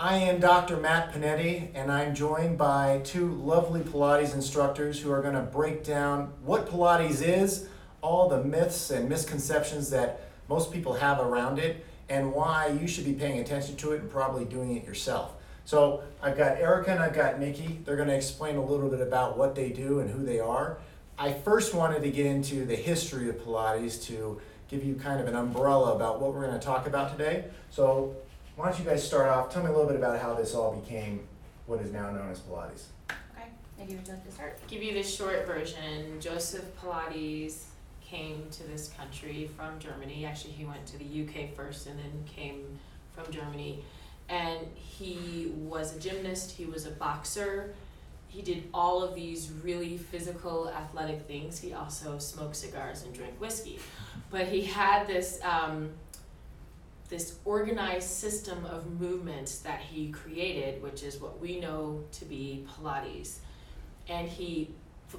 I am Dr. Matt Panetti, and I'm joined by two lovely Pilates instructors who are going to break down what Pilates is, all the myths and misconceptions that most people have around it, and why you should be paying attention to it and probably doing it yourself. So I've got Erica and I've got Nikki. They're going to explain a little bit about what they do and who they are. I first wanted to get into the history of Pilates to give you kind of an umbrella about what we're going to talk about today. So why don't you guys start off? Tell me a little bit about how this all became what is now known as Pilates. Okay, Nikki, would you like to start? Give you the short version. Joseph Pilates came to this country from Germany. Actually, he went to the UK first and then came from Germany. And he was a gymnast, he was a boxer. He did all of these really physical, athletic things. He also smoked cigars and drank whiskey. But he had this this organized system of movements that he created, which is what we know to be Pilates. And he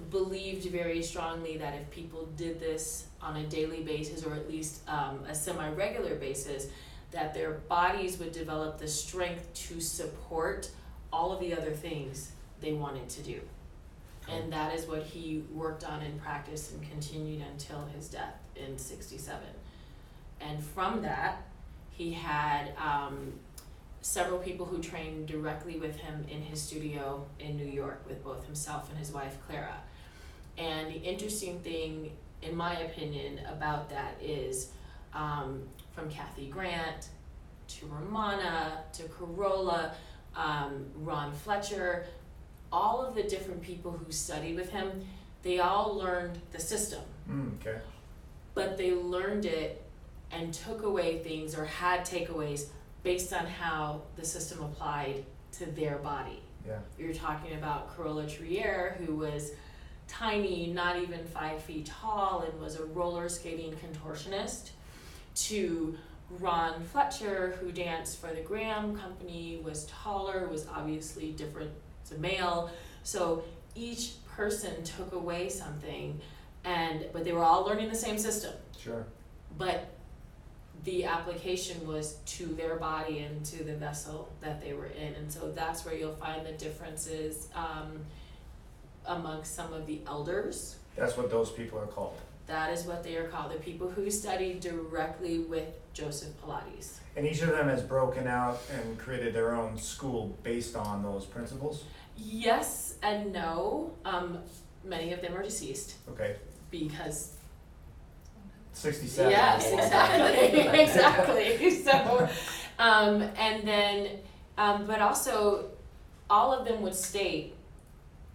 believed very strongly that if people did this on a daily basis, or at least a semi-regular basis, that their bodies would develop the strength to support all of the other things they wanted to do. And that is what he worked on and practiced and continued until his death in 1967. And from that, he had several people who trained directly with him in his studio in New York with both himself and his wife, Clara. And the interesting thing, in my opinion, about that is from Kathy Grant to Romana to Carolla, Ron Fletcher, all of the different people who studied with him, they all learned the system. Okay. But they learned it and took away things or had takeaways based on how the system applied to their body. Yeah. You're talking about Carolla Trier, who was tiny, not even 5 feet tall, and was a roller skating contortionist, to Ron Fletcher, who danced for the Graham Company, was taller, was obviously different as a male. So each person took away something, but they were all learning the same system. Sure. But the application was to their body and to the vessel that they were in. And so that's where you'll find the differences amongst some of the elders. That's what those people are called. That is what they are called, the people who studied directly with Joseph Pilates. And each of them has broken out and created their own school based on those principles? Yes and no. Many of them are deceased. Okay. Because 67. yes, exactly. Exactly. So, and then, but also, all of them would state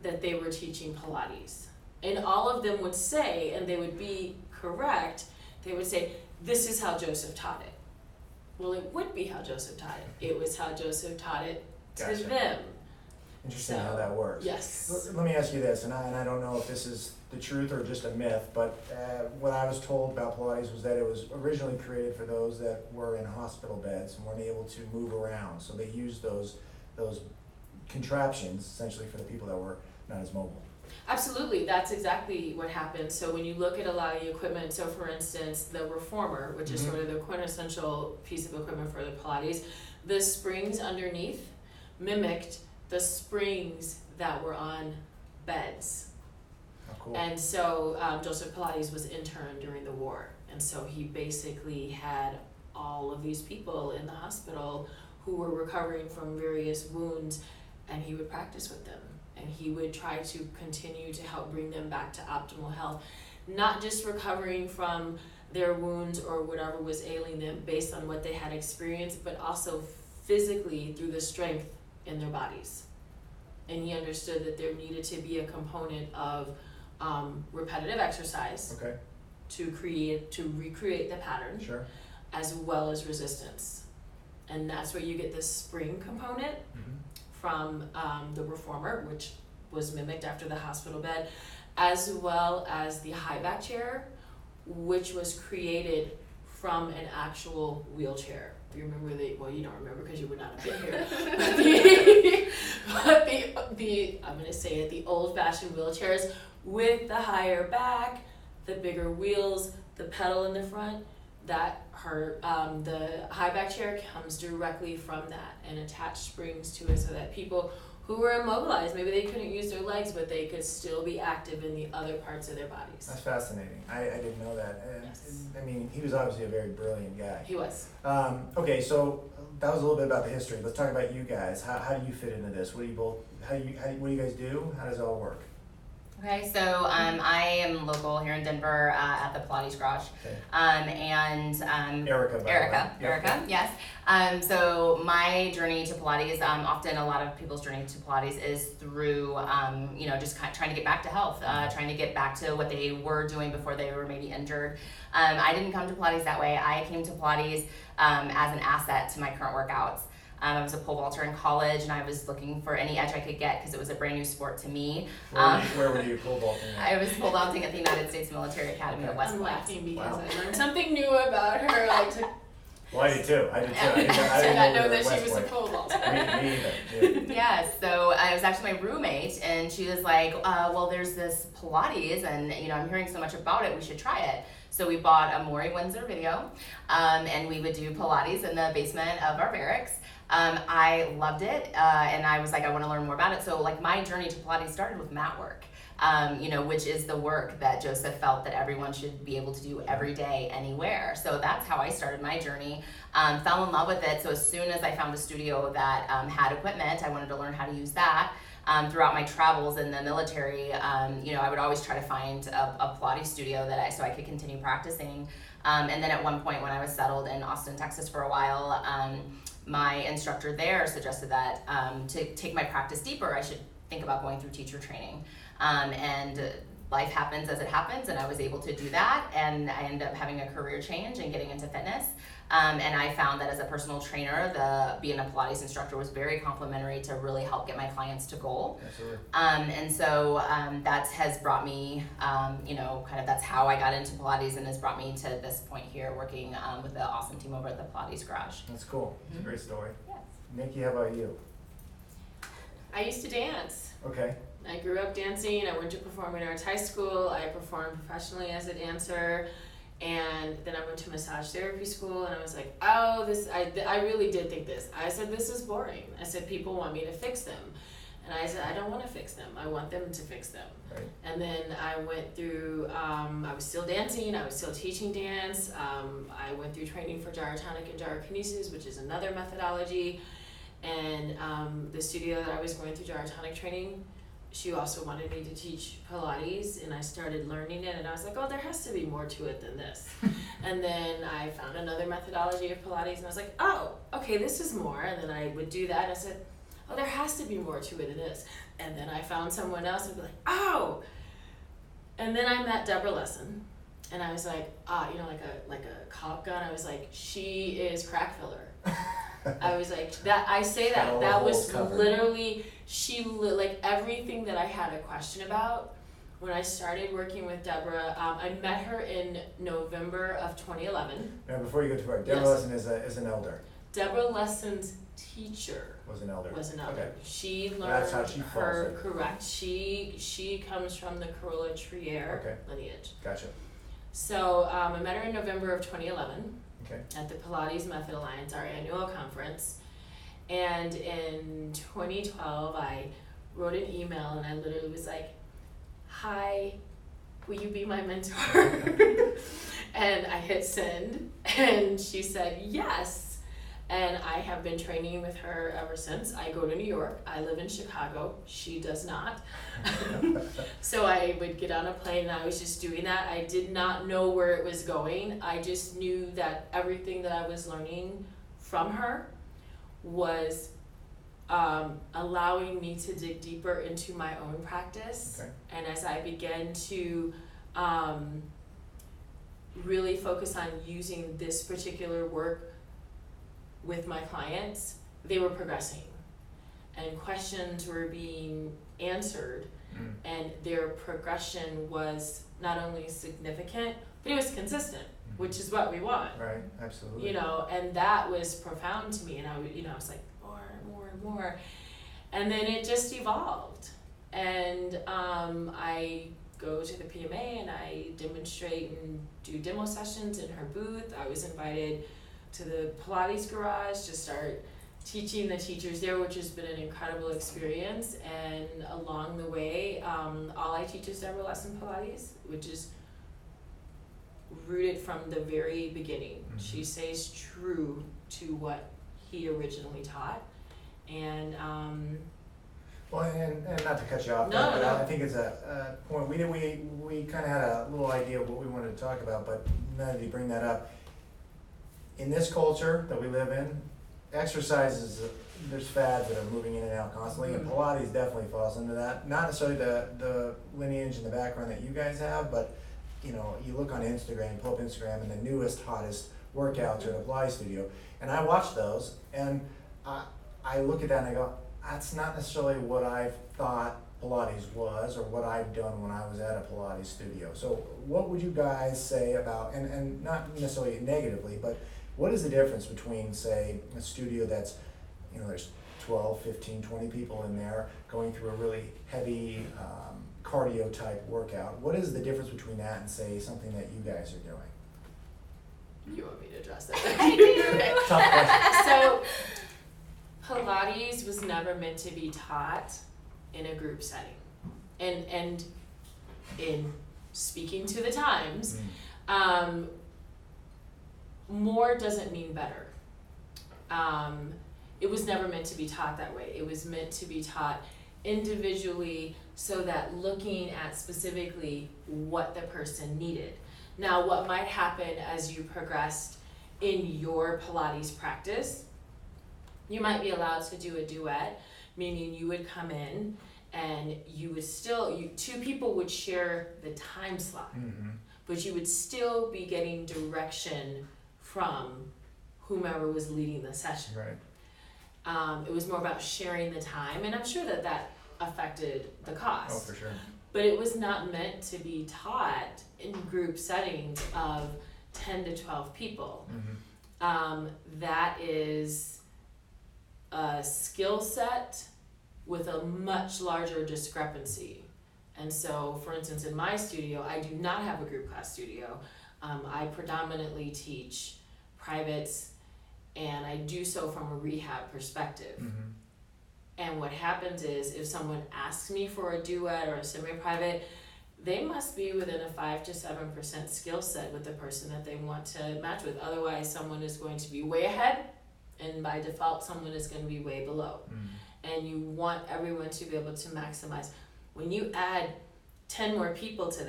that they were teaching Pilates. And all of them would say, and they would be correct, they would say, this is how Joseph taught it. Well, it would be how Joseph taught it. It was how Joseph taught it to Gotcha. them. Interesting So, how that works. Yes. Let me ask you this, and I don't know if this is the truth or just a myth, but what I was told about Pilates was that it was originally created for those that were in hospital beds and weren't able to move around. So they used those contraptions essentially for the people that were not as mobile. Absolutely, that's exactly what happened. So when you look at a lot of the equipment, so for instance, the reformer, which is sort of the quintessential piece of equipment for the Pilates, the springs underneath mimicked the springs that were on beds. Oh, cool. And so Joseph Pilates was interned during the war. And so he basically had all of these people in the hospital who were recovering from various wounds, and he would practice with them. And he would try to continue to help bring them back to optimal health, not just recovering from their wounds or whatever was ailing them based on what they had experienced, but also physically through the strength in their bodies. And he understood that there needed to be a component of repetitive exercise Okay. to recreate the pattern, Sure. as well as resistance. And that's where you get the spring component from the reformer, which was mimicked after the hospital bed, as well as the high back chair, which was created from an actual wheelchair. If you remember well, you don't remember because you would not have been here. but I'm going to say it, the old-fashioned wheelchairs with the higher back, the bigger wheels, the pedal in the front, that hurt. The high back chair comes directly from that, and attached springs to it so that people who were immobilized, maybe they couldn't use their legs, but they could still be active in the other parts of their bodies. That's fascinating. I didn't know that. And, Yes. I mean, he was obviously a very brilliant guy. He was. Okay, so that was a little bit about the history. Let's talk about you guys. How do you fit into this? What do you both? What do you guys do? How does it all work? Okay, so I am local here in Denver at the Pilates Garage, Okay. and Erica, by the way. Erica, yes. So my journey to Pilates, often a lot of people's journey to Pilates is through, just trying to get back to health, trying to get back to what they were doing before they were maybe injured. I didn't come to Pilates that way. I came to Pilates as an asset to my current workouts. I was a pole vaulter in college, and I was looking for any edge I could get because it was a brand new sport to me. Where were you pole vaulting at? I was pole vaulting at the United States Military Academy at West I'm Point. laughing because Wow. I learned something new about her. I took Well, I did too. I did not know that she was a pole vaulter. Me either. Yeah. Yeah, so it was actually my roommate, and she was like, well, there's this Pilates, and I'm hearing so much about it, we should try it. So we bought a Maury Windsor video, and we would do Pilates in the basement of our barracks. I loved it, and I was like, I want to learn more about it. So like my journey to Pilates started with mat work, which is the work that Joseph felt that everyone should be able to do every day, anywhere. So that's how I started my journey. Fell in love with it. So as soon as I found a studio that had equipment, I wanted to learn how to use that. Throughout my travels in the military, I would always try to find a Pilates studio so I could continue practicing. And then at one point when I was settled in Austin, Texas for a while, my instructor there suggested that to take my practice deeper, I should think about going through teacher training. And life happens as it happens, and I was able to do that, and I ended up having a career change and getting into fitness. And I found that as a personal trainer, being a Pilates instructor was very complimentary to really help get my clients to goal. Absolutely. And so that has brought me, that's how I got into Pilates, and has brought me to this point here working with the awesome team over at the Pilates Garage. That's cool. It's a great story. Yes. Nikki, how about you? I used to dance. Okay. I grew up dancing. I went to performing arts high school. I performed professionally as a dancer. And then I went to massage therapy school, and I was like, I really did think this. I said, this is boring. I said, people want me to fix them. And I said, I don't want to fix them. I want them to fix them. Right. And then I went through, I was still dancing. I was still teaching dance. I went through training for gyrotonic and gyrokinesis, which is another methodology. And the studio that I was going through gyrotonic training, she also wanted me to teach Pilates, and I started learning it, and I was like, oh, there has to be more to it than this. And then I found another methodology of Pilates, and I was like, oh, okay, this is more. And then I would do that, and I said, oh, there has to be more to it than this. And then I found someone else and be like, oh. And then I met Deborah Lessen, and I was like, like a cop gun. I was like, she is crack filler. I was like, that was literally, like everything that I had a question about. When I started working with Deborah, I met her in November of 2011. Now, before you go too far, Deborah Yes. Lessen is an elder. Deborah Lessen's teacher Was an elder. Okay. She learned That's how she her, falls in. correct. She comes from the Corolla Trier lineage. Gotcha. So I met her in November of 2011. Okay. At the Pilates Method Alliance, our annual conference. And in 2012, I wrote an email, and I literally was like, hi, will you be my mentor? And I hit send, and she said yes. And I have been training with her ever since. I go to New York. I live in Chicago. She does not. So I would get on a plane, and I was just doing that. I did not know where it was going. I just knew that everything that I was learning from her was allowing me to dig deeper into my own practice. Okay. And as I began to really focus on using this particular work with my clients, they were progressing, and questions were being answered, and their progression was not only significant, but it was consistent, which is what we want. Right, absolutely. And that was profound to me, and I was like, more and more and more. And then it just evolved. And I go to the PMA and I demonstrate and do demo sessions in her booth. I was invited to the Pilates garage to start teaching the teachers there, which has been an incredible experience. And along the way, all I teach is Deborah Lessen Pilates, which is rooted from the very beginning. Mm-hmm. She stays true to what he originally taught. And Well, and not to cut you off, No, but no. I think it's a point, we kind of had a little idea of what we wanted to talk about, but now that you bring that up, in this culture that we live in, exercises, there's fads that are moving in and out constantly, and Pilates definitely falls into that. Not necessarily the lineage and the background that you guys have, but you know, you look on Instagram, pull up Instagram, and the newest, hottest workouts are in a Pilates studio, and I watch those, and I look at that and I go, that's not necessarily what I thought Pilates was or what I've done when I was at a Pilates studio. So what would you guys say about, and not necessarily negatively, but what is the difference between, say, a studio that's, you know, there's 12, 15, 20 people in there going through a really heavy cardio type workout? What is the difference between that and, say, something that you guys are doing? you want me to address I that? Tough question. So Pilates was never meant to be taught in a group setting. And in speaking to the times, more doesn't mean better. It was never meant to be taught that way. It was meant to be taught individually, so that looking at specifically what the person needed. Now, what might happen as you progressed in your Pilates practice, you might be allowed to do a duet, meaning you would come in and you would still, two people would share the time slot, but you would still be getting direction from whomever was leading the session. Right. It was more about sharing the time, and I'm sure that affected the cost. Oh, for sure. But it was not meant to be taught in group settings of 10 to 12 people. That is a skill set with a much larger discrepancy. And so, for instance, in my studio, I do not have a group class studio. I predominantly teach privates, and I do so from a rehab perspective. And what happens is, if someone asks me for a duet or a semi-private, they must be within a 5 to 7% skill set with the person that they want to match with. Otherwise, someone is going to be way ahead, and by default, someone is going to be way below. And you want everyone to be able to maximize. When you add 10 more people to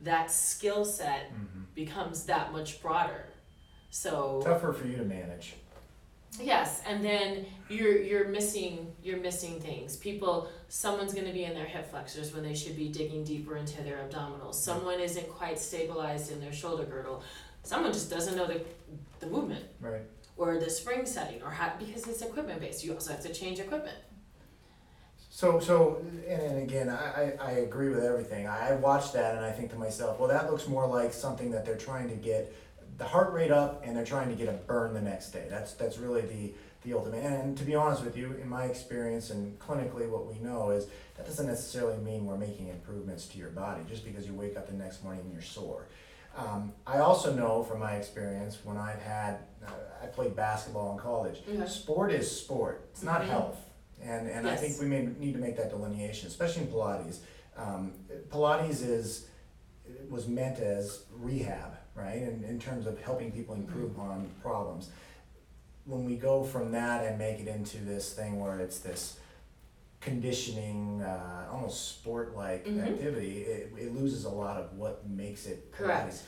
that skill set becomes that much broader. So Tougher for you to manage. yes, and then you're missing things. Someone's going to be in their hip flexors when they should be digging deeper into their abdominals. Someone isn't quite stabilized in their shoulder girdle. Someone just doesn't know the movement. Right. Or the spring setting, or how, because it's equipment based. You also have to change equipment. So, and again, I agree with everything. I watch that and I think to myself, well, that looks more like something that they're trying to get the heart rate up and they're trying to get a burn the next day. That's really the ultimate. And to be honest with you, in my experience and clinically what we know is that doesn't necessarily mean we're making improvements to your body just because you wake up the next morning and you're sore. I also know from my experience when I played basketball in college, sport is sport. It's not health. And yes. I think we need to make that delineation, especially in Pilates. Pilates was meant as rehab, right? And in terms of helping people improve on problems. When we go from that and make it into this thing where it's this conditioning, almost sport-like activity, it loses a lot of what makes it Pilates. Correct.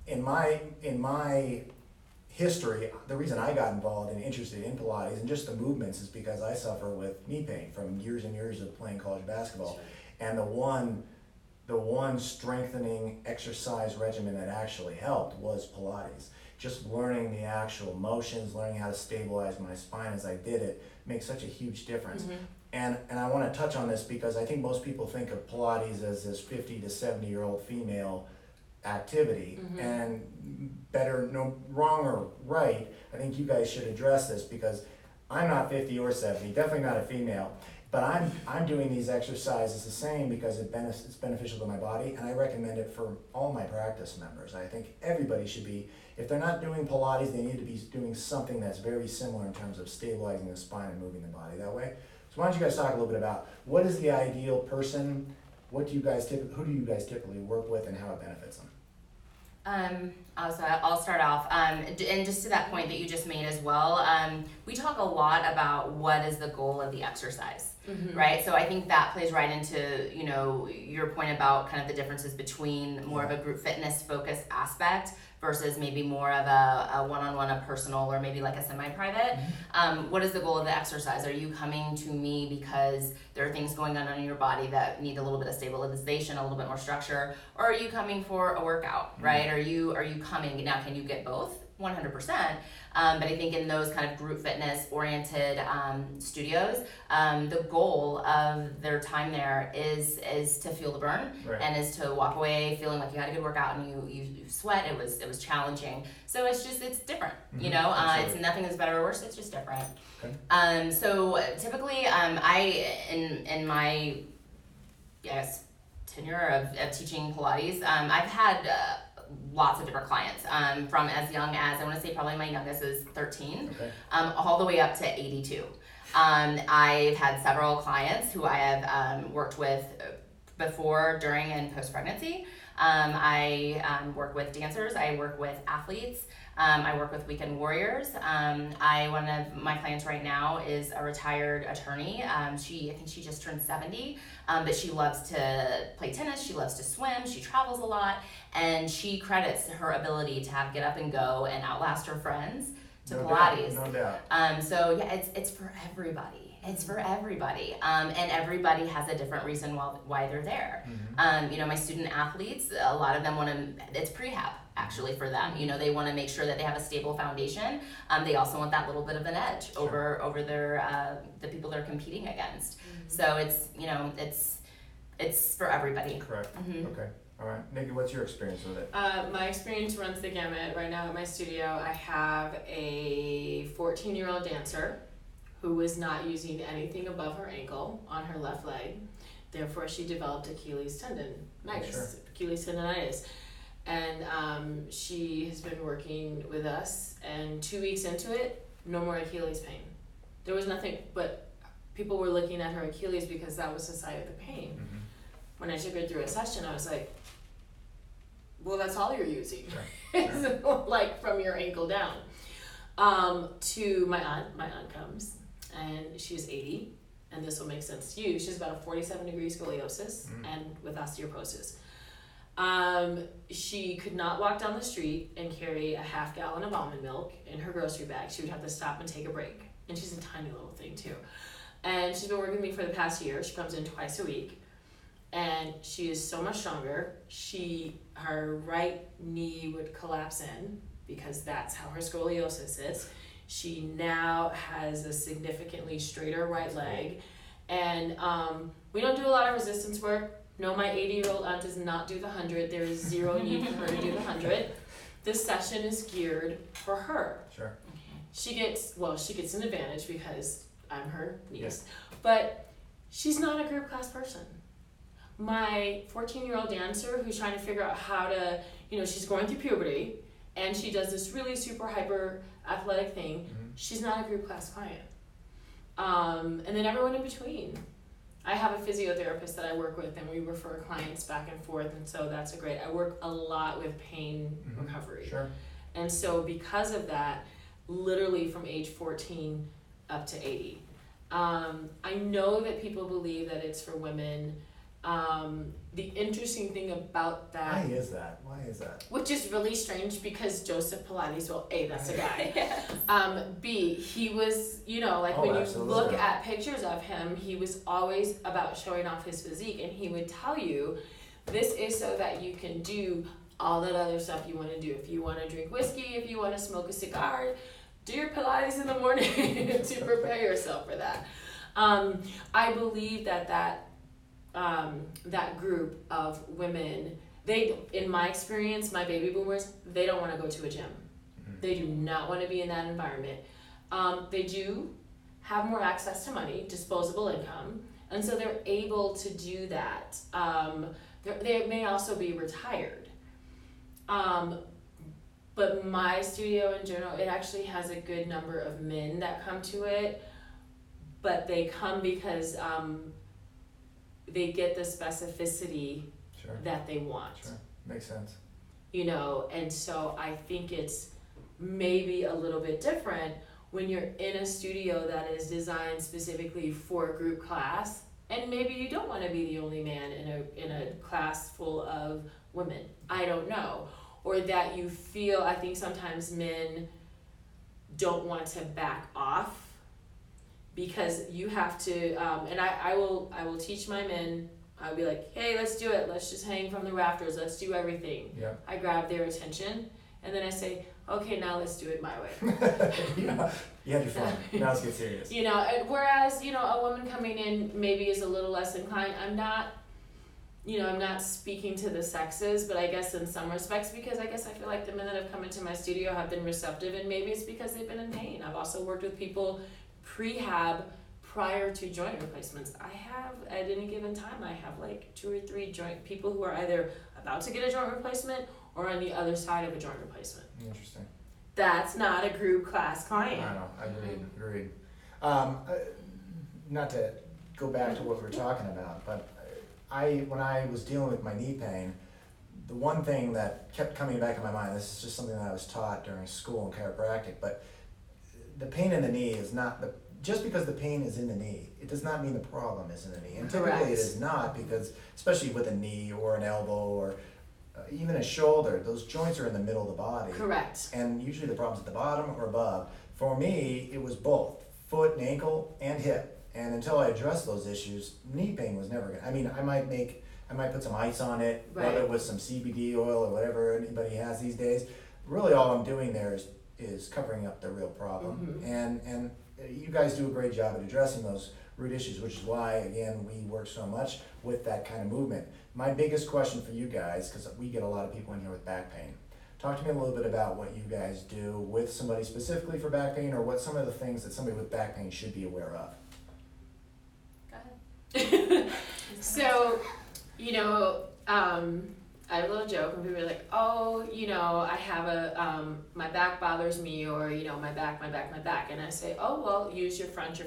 In my history, the reason I got involved and interested in Pilates and just the movements is because I suffer with knee pain from years and years of playing college basketball. Right. And the one strengthening exercise regimen that actually helped was Pilates. Just learning the actual motions, learning how to stabilize my spine as I did it makes such a huge difference. And I want to touch on this because I think most people think of Pilates as this 50 to 70-year-old female activity, and wrong or right, I think you guys should address this because I'm not 50 or 70, definitely not a female, But I'm doing these exercises the same because it's beneficial to my body, and I recommend it for all my practice members. I think everybody should be, if they're not doing Pilates, they need to be doing something that's very similar in terms of stabilizing the spine and moving the body that way. So why don't you guys talk a little bit about what is the ideal person, who do you guys typically work with, and how it benefits them? So I'll start off, and just to that point that you just made as well, we talk a lot about what is the goal of the exercise, right? So I think that plays right into, you know, your point about kind of the differences between more of a group fitness focused aspect versus maybe more of a one-on-one, a personal, or maybe like a semi-private. What is the goal of the exercise? Are you coming to me because there are things going on in your body that need a little bit of stabilization, a little bit more structure, or are you coming for a workout, right? Are you coming, now can you get both? 100%. But I think in those kind of group fitness oriented studios, the goal of their time there is to feel the burn, and is to walk away feeling like you had a good workout and you sweat. It was challenging. So it's different, you know. It's nothing is better or worse. It's just different. Okay. So typically, I in my tenure of teaching Pilates, I've had lots of different clients, from as young as, I want to say probably my youngest is 13, all the way up to 82. I've had several clients who I have worked with before, during, and post-pregnancy. I work with dancers, I work with athletes, I work with weekend warriors. One of my clients right now is a retired attorney. I think she just turned 70, but she loves to play tennis, she loves to swim, she travels a lot, and she credits her ability to have get up and go and outlast her friends to Pilates. No doubt. So yeah, it's for everybody. It's for everybody, and everybody has a different reason why they're there. You know, my student athletes, a lot of them want to, it's prehab actually for them. You know, they want to make sure that they have a stable foundation. They also want that little bit of an edge over their the people they're competing against. So it's, you know, it's for everybody. Correct. Okay. All right, Nicky, what's your experience with it? My experience runs the gamut. Right now at my studio, I have a 14-year-old dancer who was not using anything above her ankle on her left leg. Therefore, she developed Achilles tendonitis. And she has been working with us, and 2 weeks into it, no more Achilles pain. There was nothing, but people were looking at her Achilles because that was the side of the pain. When I took her through a session, I was like, well, that's all you're using, like from your ankle down. To my aunt comes, and she's 80, and this will make sense to you. She's about a 47-degree scoliosis and with osteoporosis. She could not walk down the street and carry a half gallon of almond milk in her grocery bag. She would have to stop and take a break. And she's a tiny little thing too. And she's been working with me for the past year. She comes in twice a week. And she is so much stronger. Her right knee would collapse in because that's how her scoliosis is. She now has a significantly straighter right leg. And we don't do a lot of resistance work. No, my 80-year-old aunt does not do the 100. There is zero need for her to do the 100. This session is geared for her. Sure. She gets an advantage because I'm her niece. But she's not a group class person. My 14-year-old dancer who's trying to figure out how to, she's going through puberty and she does this really super hyper athletic thing. She's not a group class client. And then everyone in between. I have a physiotherapist that I work with and we refer clients back and forth, and so that's I work a lot with pain recovery. Sure. And so because of that, literally from age 14 up to 80. I know that people believe that it's for women. The interesting thing about that. Why is that? Which is really strange because Joseph Pilates, well, A, that's a guy. Yes. B, he was, when you look at pictures of him, he was always about showing off his physique, and he would tell you, this is so that you can do all that other stuff you want to do. If you want to drink whiskey, if you want to smoke a cigar, do your Pilates in the morning to prepare yourself for that. I believe that group of women, in my experience, my baby boomers, they don't want to go to a gym. They do not want to be in that environment. They do have more access to money, disposable income, and so they're able to do that. They may also be retired. But my studio in general, it actually has a good number of men that come to it, but they come because they get the specificity Sure. that they want. Sure. Makes sense. You know, and so I think it's maybe a little bit different when you're in a studio that is designed specifically for a group class, and maybe you don't want to be the only man in a class full of women. I don't know. Or that you feel, I think sometimes men don't want to back off because you have to, and I will teach my men. I'll be like, hey, let's do it. Let's just hang from the rafters. Let's do everything. Yeah. I grab their attention, and then I say, okay, now let's do it my way. Yeah. You had your fun. Now let's get serious. You know, and whereas, you know, a woman coming in maybe is a little less inclined. I'm not speaking to the sexes, but I guess in some respects, because I guess I feel like the men that have come into my studio have been receptive, and maybe it's because they've been in pain. I've also worked with people prehab prior to joint replacements. I have, at any given time, I have like 2 or 3 joint people who are either about to get a joint replacement or on the other side of a joint replacement. Interesting. That's not a group class client. I know. Agreed. Not to go back to what we were talking about, but when I was dealing with my knee pain, the one thing that kept coming back in my mind, this is just something that I was taught during school in chiropractic, but the pain in the knee is not just because the pain is in the knee, it does not mean the problem is in the knee. And typically Correct. it is not, because especially with a knee or an elbow or even a shoulder, those joints are in the middle of the body. Correct. And usually the problem's at the bottom or above. For me, it was both foot and ankle and hip. And until I addressed those issues, knee pain was never gonna. I mean, I might put some ice on it, Right. whether with some CBD oil or whatever anybody has these days. Really, all I'm doing there is covering up the real problem. Mhm. And you guys do a great job at addressing those root issues, which is why, again, we work so much with that kind of movement. My biggest question for you guys, because we get a lot of people in here with back pain. Talk to me a little bit about what you guys do with somebody specifically for back pain, or what some of the things that somebody with back pain should be aware of. Go ahead. So, you know, I have a little joke when people are like, oh, you know, I have my back bothers me, or, you know, my back. And I say, oh, well, use your front.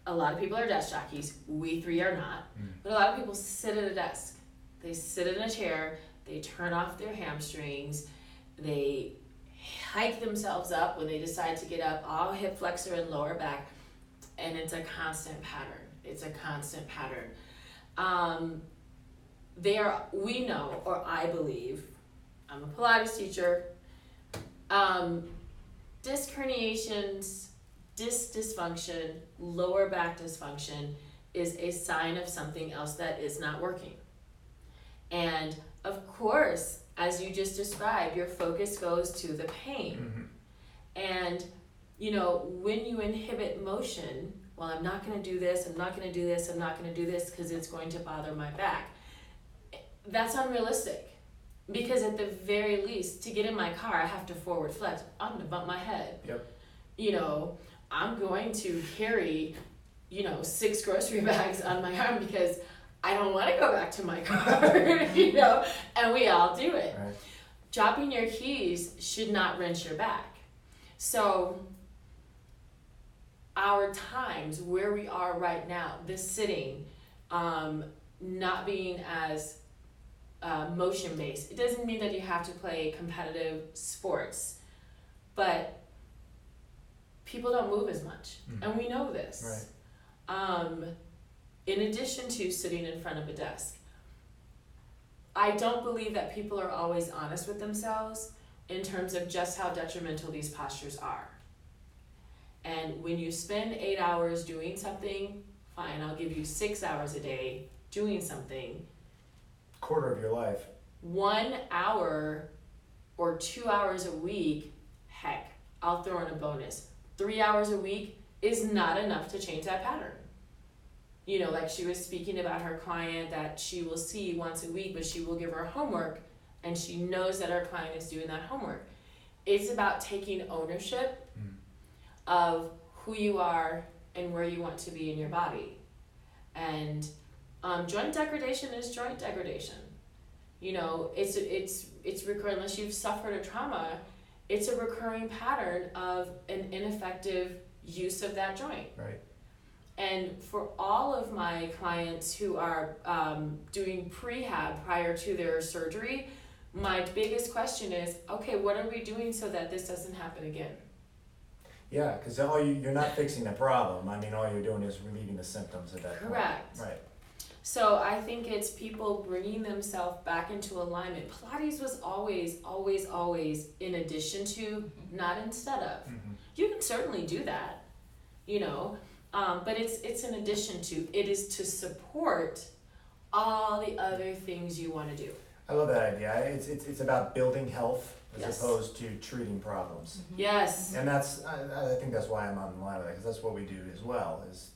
A lot of people are desk jockeys. We 3 are not. But a lot of people sit at a desk. They sit in a chair. They turn off their hamstrings. They hike themselves up when they decide to get up, all hip flexor and lower back. And it's a constant pattern. We know, or I believe, I'm a Pilates teacher, disc herniations, disc dysfunction, lower back dysfunction is a sign of something else that is not working. And of course, as you just described, your focus goes to the pain. And, you know, when you inhibit motion, well, I'm not going to do this because it's going to bother my back. That's unrealistic. Because at the very least, to get in my car, I have to forward flex. I'm going to bump my head. Yep. You know, I'm going to carry, 6 grocery bags on my arm because I don't want to go back to my car, and we all do it. Right. Dropping your keys should not wrench your back. So our times where we are right now, this sitting, not being as motion-based, it doesn't mean that you have to play competitive sports, but people don't move as much, and we know this. Right. In addition to sitting in front of a desk, I don't believe that people are always honest with themselves in terms of just how detrimental these postures are. And when you spend 8 hours doing something, fine, I'll give you 6 hours a day doing something. Quarter of your life. 1 hour or 2 hours a week, heck, I'll throw in a bonus. 3 hours a week is not enough to change that pattern. Like she was speaking about her client that she will see once a week, but she will give her homework, and she knows that her client is doing that homework. It's about taking ownership of who you are and where you want to be in your body. And joint degradation is joint degradation. You know, it's recurring. Unless you've suffered a trauma, it's a recurring pattern of an ineffective use of that joint. Right. And for all of my clients who are doing prehab prior to their surgery, my biggest question is, okay, what are we doing so that this doesn't happen again? Yeah, because you're not fixing the problem. I mean, all you're doing is relieving the symptoms at that point. Correct. Right. So I think it's people bringing themselves back into alignment. Pilates was always in addition to, not instead of. Mm-hmm. You can certainly do that, you know, but it's in addition to. It is to support all the other things you want to do. I love that idea. It's about building health as Yes. opposed to treating problems. Yes. And that's I think that's why I'm on the line with that, because that's what we do as well. Is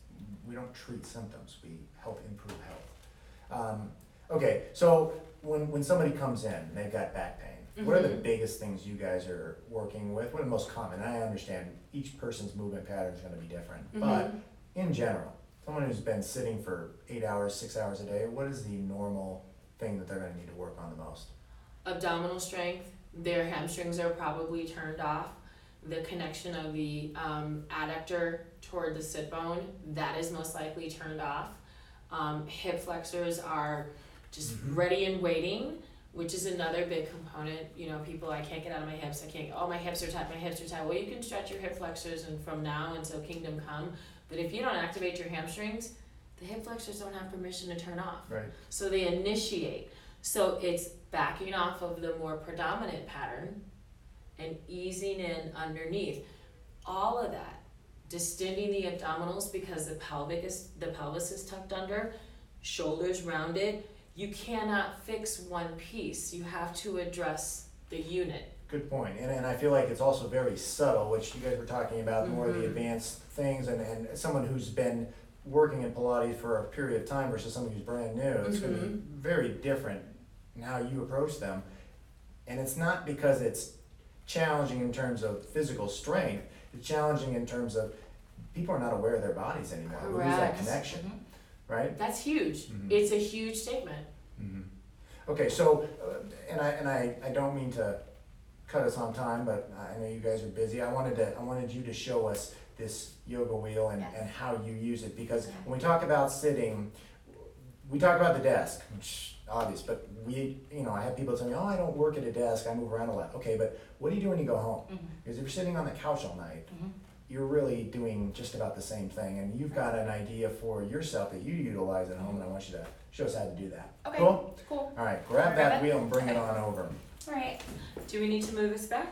we don't treat symptoms, we help improve health. Okay, so when somebody comes in and they've got back pain, what are the biggest things you guys are working with? What are the most common? And I understand each person's movement pattern is going to be different, but in general, someone who's been sitting for 8 hours, 6 hours a day, what is the normal thing that they're going to need to work on the most? Abdominal strength. Their hamstrings are probably turned off. The connection of the adductor toward the sit bone, that is most likely turned off. Hip flexors are just ready and waiting, which is another big component. You know, people, I can't get out of my hips, my hips are tight, my hips are tight. Well, you can stretch your hip flexors and from now until kingdom come, but if you don't activate your hamstrings, the hip flexors don't have permission to turn off. Right. So they initiate. So it's backing off of the more predominant pattern and easing in underneath. All of that, distending the abdominals because the pelvis is tucked under, shoulders rounded. You cannot fix one piece. You have to address the unit. Good point. And I feel like it's also very subtle, which you guys were talking about, more of the advanced things, and someone who's been working in Pilates for a period of time versus someone who's brand new, it's going to be very different in how you approach them. And it's not because it's challenging in terms of physical strength, it's challenging in terms of people are not aware of their bodies anymore. We lose that Correct. connection, right? That's huge. It's a huge statement. Okay, so, and I don't mean to cut us on time, but I know you guys are busy. I wanted you to show us this yoga wheel and how you use it, because when we talk about sitting, we talk about the desk, which obvious, but I have people tell me, I don't work at a desk, I move around a lot. Okay, but what do you do when you go home? Because if you're sitting on the couch all night, you're really doing just about the same thing, and you've got an idea for yourself that you utilize at home, and I want you to show us how to do that. Okay. Cool? Cool. All right, grab that wheel and bring it on over. All right. Do we need to move this back?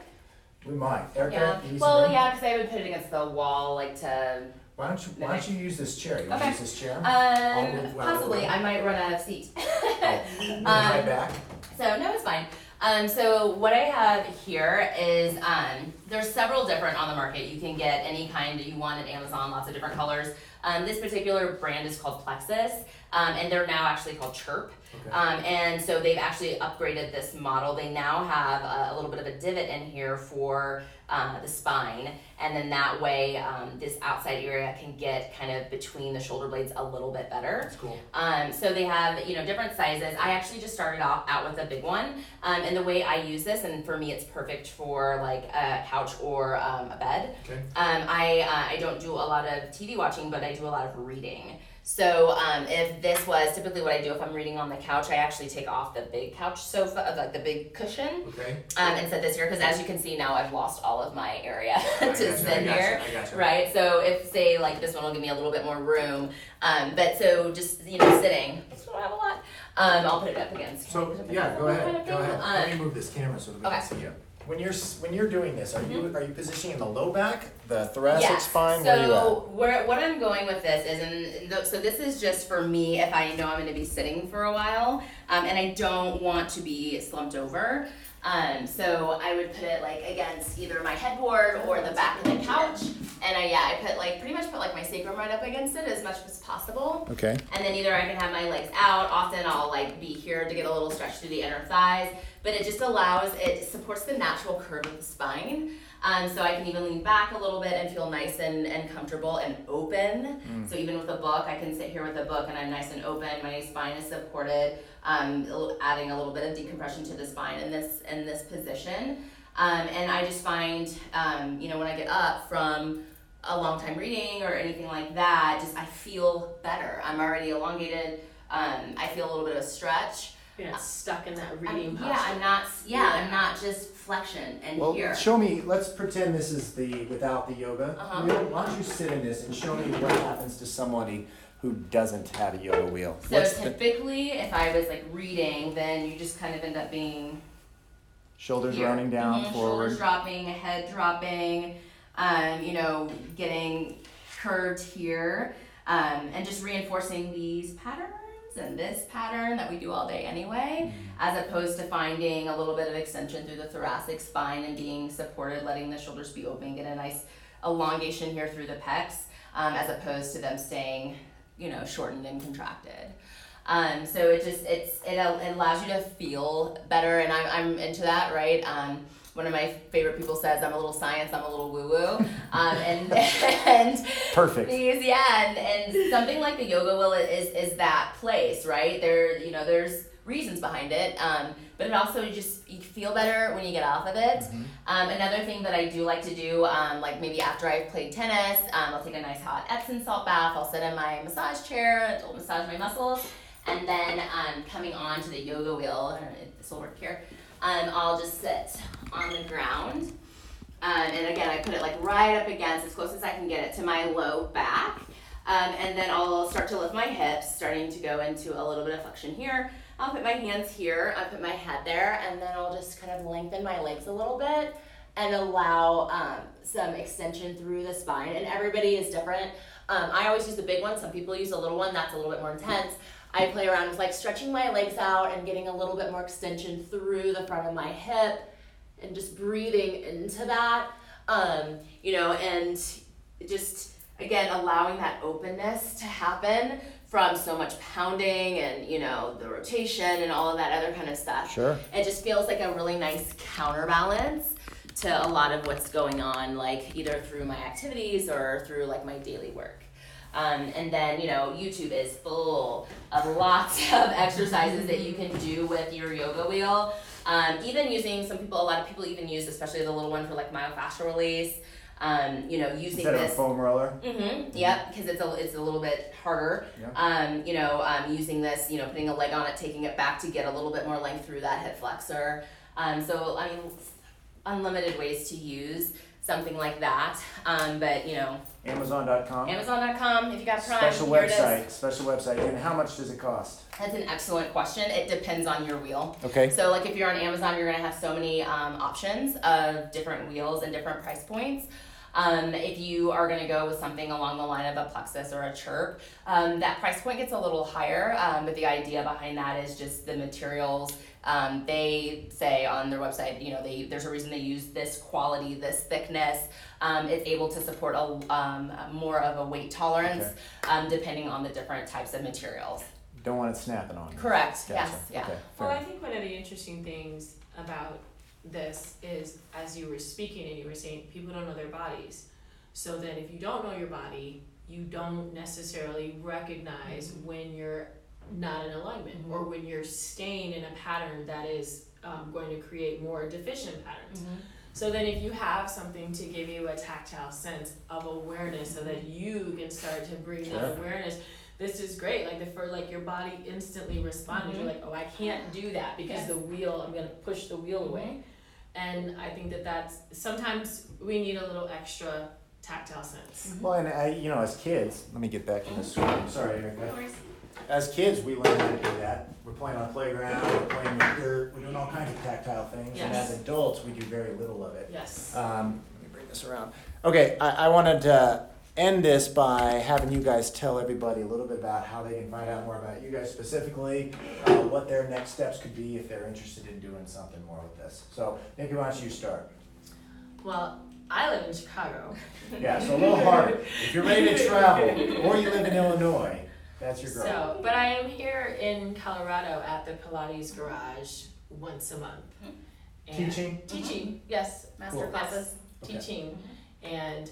We might. Erica, Yeah. you need some Well, room? yeah, because I would put it against the wall, like to. Why don't you use this chair? You want to use this chair? move Possibly. over. I might run out of seat. Move right back. So no, it's fine. So what I have here is there's several different on the market. You can get any kind that you want at Amazon, lots of different colors. This particular brand is called Plexus, and they're now actually called Chirp. Okay. And so they've actually upgraded this model. They now have a little bit of a divot in here for the spine, and then that way this outside area can get kind of between the shoulder blades a little bit better. That's cool. So they have different sizes. I actually just started out with a big one, and the way I use this, and for me it's perfect for like a couch or a bed. Okay. I don't do a lot of TV watching, but I do a lot of reading. So if this was typically what I do if I'm reading on the couch, I actually take off the big couch sofa, like the big cushion, Okay. and set this here, because as you can see now I've lost all of my area to sit here. I gotcha. Right, so if say like this one will give me a little bit more room, but so just sitting, I just don't have a lot. I'll put it up against. So yeah, go ahead. Let me move this camera so that we Okay. can see you. When you're doing this, are you positioning the low back, the thoracic Yes. spine? So what I'm going with this is, so this is just for me if I know I'm going to be sitting for a while, and I don't want to be slumped over. So I would put it like against either my headboard or the back of the couch, and I pretty much put my sacrum right up against it as much as possible. Okay. And then either I can have my legs out. Often I'll be here to get a little stretch through the inner thighs, but it just supports the natural curve of the spine. So I can even lean back a little bit and feel nice and comfortable and open. So even with a book, I can sit here with a book and I'm nice and open. My spine is supported, adding a little bit of decompression to the spine in this position. And I just find, when I get up from a long time reading or anything like that, I feel better. I'm already elongated. I feel a little bit of a stretch. You're not stuck in that reading posture. I'm not just flexion and here. Show me, let's pretend this is without the yoga wheel. Why don't you sit in this and show me what happens to somebody who doesn't have a yoga wheel? So typically, if I was like reading, then you just kind of end up being shoulders here. running down, forward. Shoulders dropping, head dropping, getting curved here, and just reinforcing these patterns and this pattern that we do all day anyway, as opposed to finding a little bit of extension through the thoracic spine and being supported, letting the shoulders be open, get a nice elongation here through the pecs, as opposed to them staying, shortened and contracted. So it allows you to feel better, and I'm into that, right? One of my favorite people says, I'm a little science, I'm a little woo-woo. And Perfect. And something like the yoga wheel is that place, right? There's reasons behind it, but it also you feel better when you get off of it. Another thing that I do like to do, like maybe after I've played tennis, I'll take a nice hot Epsom salt bath, I'll sit in my massage chair, it'll massage my muscles, and then coming on to the yoga wheel, I don't know if this will work here, I'll just sit on the ground, and again I put it like right up against, as close as I can get it to my low back, and then I'll start to lift my hips, starting to go into a little bit of flexion here. I'll put my hands here, I'll put my head there, and then I'll just kind of lengthen my legs a little bit and allow some extension through the spine, and everybody is different. I always use the big one, some people use a little one, that's a little bit more intense. I play around with like stretching my legs out and getting a little bit more extension through the front of my hip and just breathing into that, and just, again, allowing that openness to happen from so much pounding and, the rotation and all of that other kind of stuff. Sure. It just feels like a really nice counterbalance to a lot of what's going on, like either through my activities or through like my daily work. And then, YouTube is full of lots of exercises that you can do with your yoga wheel. Even using a lot of people even use, especially the little one for like myofascial release. Using Instead of a foam roller. Yep, because it's a little bit harder. Yeah. Using this, putting a leg on it, taking it back to get a little bit more length through that hip flexor. Unlimited ways to use something like that. Amazon.com. Amazon.com, if you got Prime, Special here website. And how much does it cost? That's an excellent question. It depends on your wheel. Okay. So like if you're on Amazon, you're gonna have so many options of different wheels and different price points. If you are going to go with something along the line of a plexus or a chirp, that price point gets a little higher, but the idea behind that is just the materials. They say on their website, there's a reason they use this quality, this thickness. It's able to support more of a weight tolerance, depending on the different types of materials. Don't want it snapping on you. Correct. Gotcha. Yes. Yeah. Okay, Well, fair. I think one of the interesting things about this is, as you were speaking and you were saying, people don't know their bodies. So that if you don't know your body, you don't necessarily recognize when you're not in alignment, or when you're staying in a pattern that is going to create more deficient patterns. So then if you have something to give you a tactile sense of awareness so that you can start to bring that awareness, this is great. Like your body instantly responded. You're like, oh, I can't do that because the wheel, I'm going to push the wheel away. And I think that's, sometimes we need a little extra tactile sense. Well, and as kids, let me get back in the screen. Sorry, Erica. As kids, we learn how to do that. We're playing on a playground, we're playing with dirt, we're doing all kinds of tactile things. And Yes. as adults, we do very little of it. Yes. Let me bring this around. Okay, I wanted to end this by having you guys tell everybody a little bit about how they can find out more about you guys specifically, what their next steps could be if they're interested in doing something more with this. So, Nicky, why don't you start? Well, I live in Chicago. Yeah, so a little harder. If you're ready to travel, or you live in Illinois, that's your goal. So, but I am here in Colorado at the Pilates Garage once a month. And Teaching? Teaching, yes. Master Cool. classes. Okay. teaching. And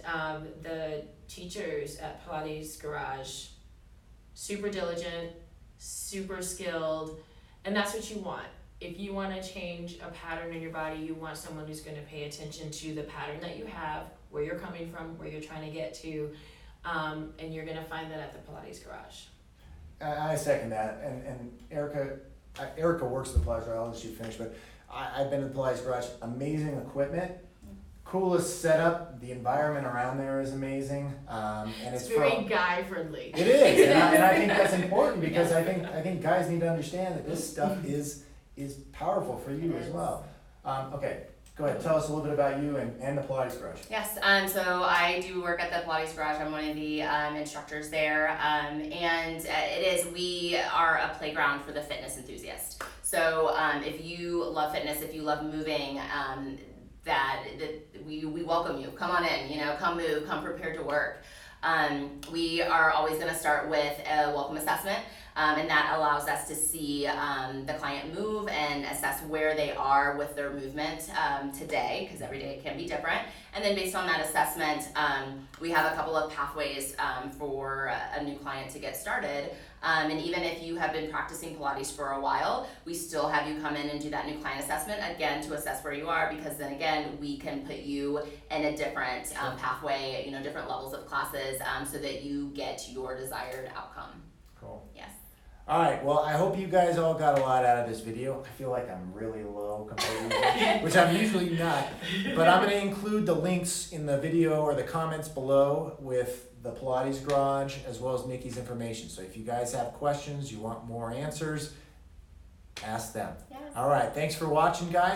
the teachers at Pilates Garage, super diligent, super skilled, and that's what you want. If you want to change a pattern in your body, you want someone who's going to pay attention to the pattern that you have, where you're coming from, where you're trying to get to, and you're going to find that at the Pilates Garage. I second that, and Erica works at the Pilates Garage. I'll let you finish, but I've been to the Pilates Garage. Amazing equipment, coolest setup. The environment around there is amazing, and It's very guy friendly. It is, and I think that's important because I think guys need to understand that this stuff is powerful for you as well. Okay, go ahead. Tell us a little bit about you and the Pilates Garage. Yes, so I do work at the Pilates Garage. I'm one of the instructors there, and we are a playground for the fitness enthusiast. So if you love fitness, if you love moving, we welcome you. Come on in, come move, come prepared to work. We are always going to start with a welcome assessment. And that allows us to see the client move and assess where they are with their movement today, because every day can be different. And then based on that assessment, we have a couple of pathways for a new client to get started. And even if you have been practicing Pilates for a while, we still have you come in and do that new client assessment again to assess where you are, because then again, we can put you in a different pathway, different levels of classes so that you get your desired outcome. Cool. Yes. All right, well, I hope you guys all got a lot out of this video. I feel like I'm really low compared to you, which I'm usually not. But I'm going to include the links in the video or the comments below with the Pilates Garage as well as Nicky's information. So if you guys have questions, you want more answers, ask them. Yes. All right, thanks for watching, guys.